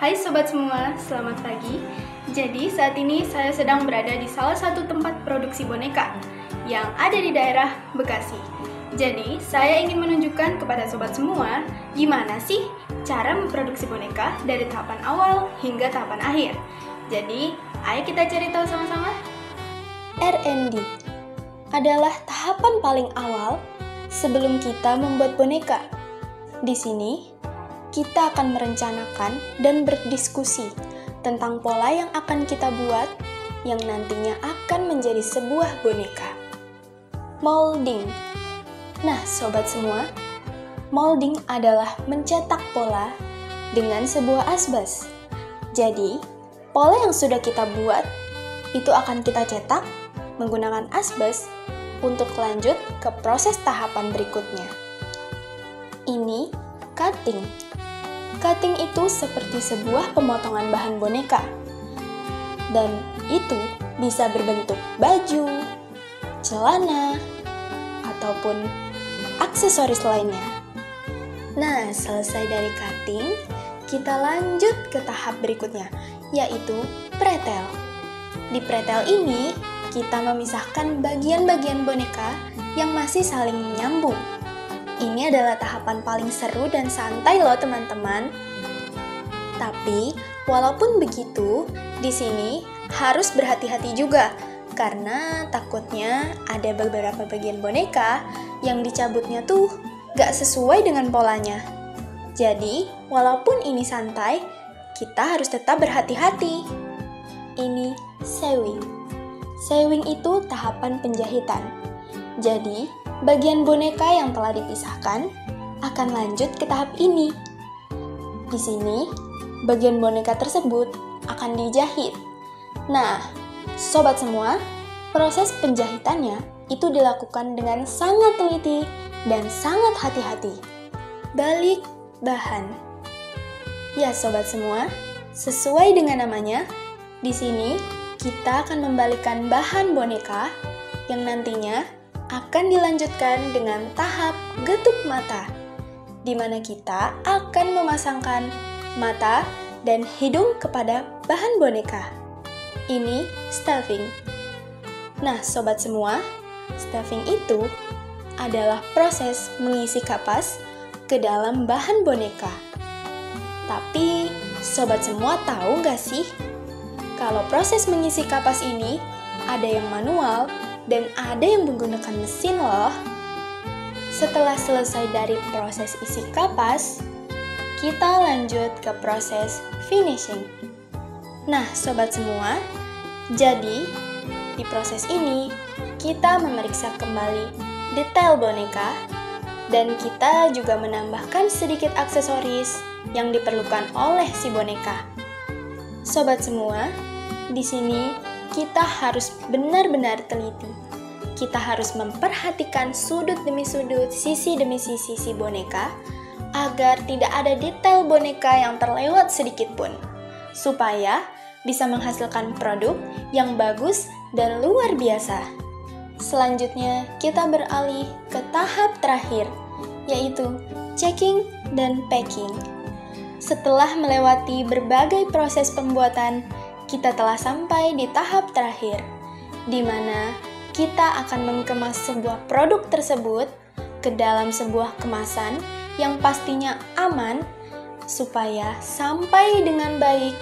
Hai sobat semua, selamat pagi. Jadi saat ini saya sedang berada di salah satu tempat produksi boneka yang ada di daerah Bekasi. Jadi saya ingin menunjukkan kepada sobat semua gimana sih cara memproduksi boneka dari tahapan awal hingga tahapan akhir. Jadi ayo kita cari tahu sama-sama. R&D adalah tahapan paling awal sebelum kita membuat boneka. Di sini kita akan merencanakan dan berdiskusi tentang pola yang akan kita buat yang nantinya akan menjadi sebuah boneka. Molding. Nah, sobat semua, molding adalah mencetak pola dengan sebuah asbes. Jadi, pola yang sudah kita buat itu akan kita cetak menggunakan asbes untuk lanjut ke proses tahapan berikutnya. Ini cutting. Cutting itu seperti sebuah pemotongan bahan boneka, dan itu bisa berbentuk baju, celana, ataupun aksesoris lainnya. Nah, selesai dari cutting, kita lanjut ke tahap berikutnya, yaitu pretel. Di pretel ini, kita memisahkan bagian-bagian boneka yang masih saling menyambung. Ini adalah tahapan paling seru dan santai loh teman-teman. Tapi, walaupun begitu, di sini harus berhati-hati juga karena takutnya ada beberapa bagian boneka yang dicabutnya tuh gak sesuai dengan polanya. Jadi, walaupun ini santai, kita harus tetap berhati-hati. Ini sewing. Sewing itu tahapan penjahitan. Jadi, bagian boneka yang telah dipisahkan akan lanjut ke tahap ini. Di sini, bagian boneka tersebut akan dijahit. Nah, sobat semua, proses penjahitannya itu dilakukan dengan sangat teliti dan sangat hati-hati. Balik bahan. Ya, sobat semua, sesuai dengan namanya, di sini kita akan membalikkan bahan boneka yang nantinya akan dilanjutkan dengan tahap getuk mata, di mana kita akan memasangkan mata dan hidung kepada bahan boneka. Ini stuffing. Nah, sobat semua, stuffing itu adalah proses mengisi kapas ke dalam bahan boneka. Tapi, sobat semua tahu nggak sih, kalau proses mengisi kapas ini ada yang manual dan ada yang menggunakan mesin loh. Setelah selesai dari proses isi kapas, kita lanjut ke proses finishing. Nah, sobat semua, jadi di proses ini kita memeriksa kembali detail boneka dan kita juga menambahkan sedikit aksesoris yang diperlukan oleh si boneka. Sobat semua, di sini kita harus benar-benar teliti. Kita harus memperhatikan sudut demi sudut, sisi demi sisi si boneka, agar tidak ada detail boneka yang terlewat sedikit pun, supaya bisa menghasilkan produk yang bagus dan luar biasa. Selanjutnya, kita beralih ke tahap terakhir, yaitu checking dan packing. Setelah melewati berbagai proses pembuatan, kita telah sampai di tahap terakhir, di mana kita akan mengemas sebuah produk tersebut ke dalam sebuah kemasan yang pastinya aman, supaya sampai dengan baik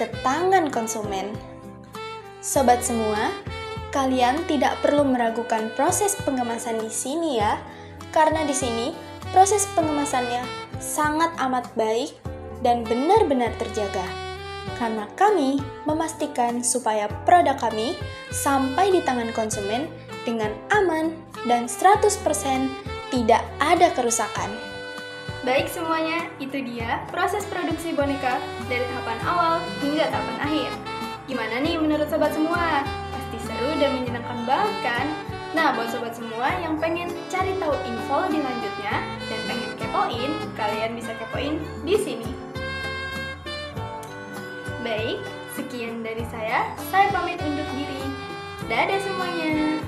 ke tangan konsumen. Sobat semua, kalian tidak perlu meragukan proses pengemasan di sini ya, karena di sini proses pengemasannya sangat amat baik dan benar-benar terjaga. Karena kami memastikan supaya produk kami sampai di tangan konsumen dengan aman dan 100% tidak ada kerusakan. Baik semuanya, itu dia proses produksi boneka dari tahapan awal hingga tahapan akhir. Gimana nih menurut sobat semua? Pasti seru dan menyenangkan banget kan? Nah, buat sobat semua yang pengen cari tahu info lebih lanjutnya dan pengen kepoin, kalian bisa kepoin di sini. Baik, sekian dari saya pamit undur diri. Dadah semuanya.